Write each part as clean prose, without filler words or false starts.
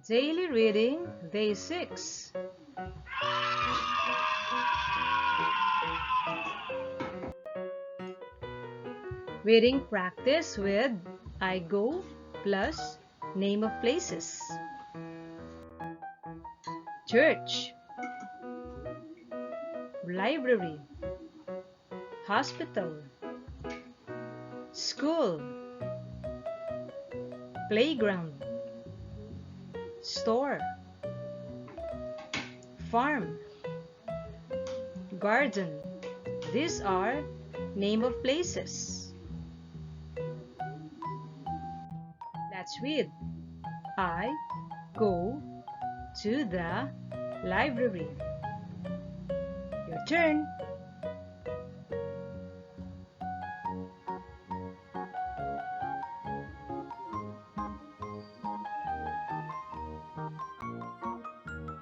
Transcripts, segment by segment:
Daily Reading, Day 6. Reading practice with I go plus name of places. Church, library, hospital, school, playground, store, farm, garden. These are name of places. Let's read. I go to the library. Your turn.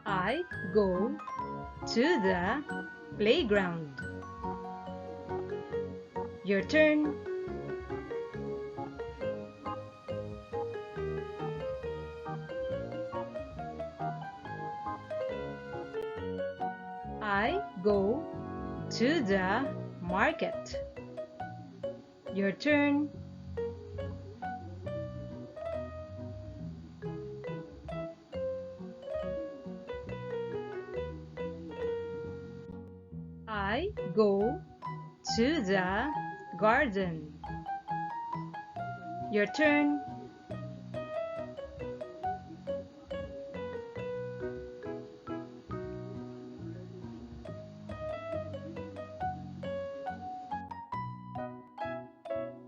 I go to the playground. Your turn. I go to the market. Your turn. I go to the garden. Your turn.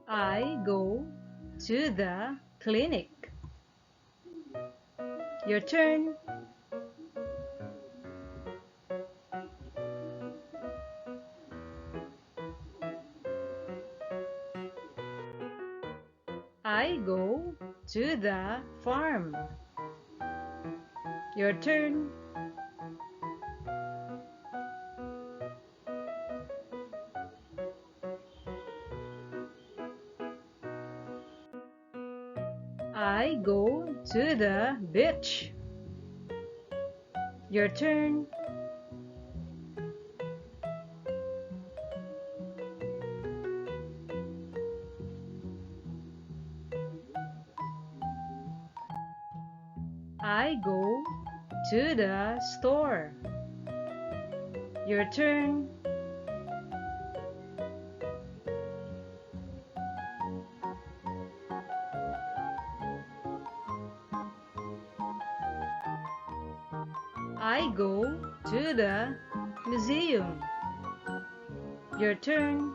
I go to the clinic. Your turn. I go to the farm. Your turn. I go to the beach. Your turn. I go to the store. Your turn. I go to the museum. Your turn.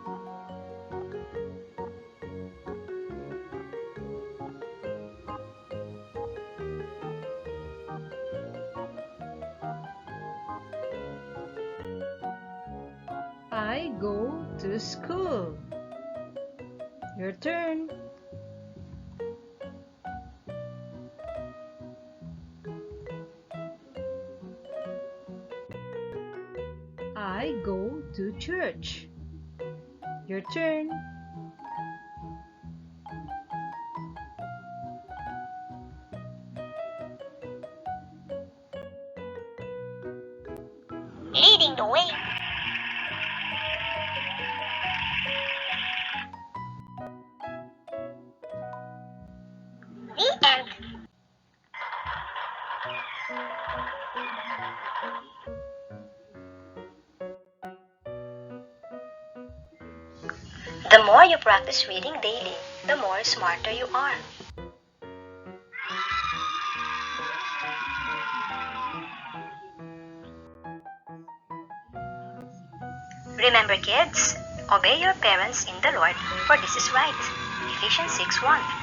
I go to school. Your turn. I go to church. Your turn. Leading the way. The end. The more you practice reading daily, the more smarter you are. Remember, kids, obey your parents in the Lord, for this is right. Ephesians 6:1.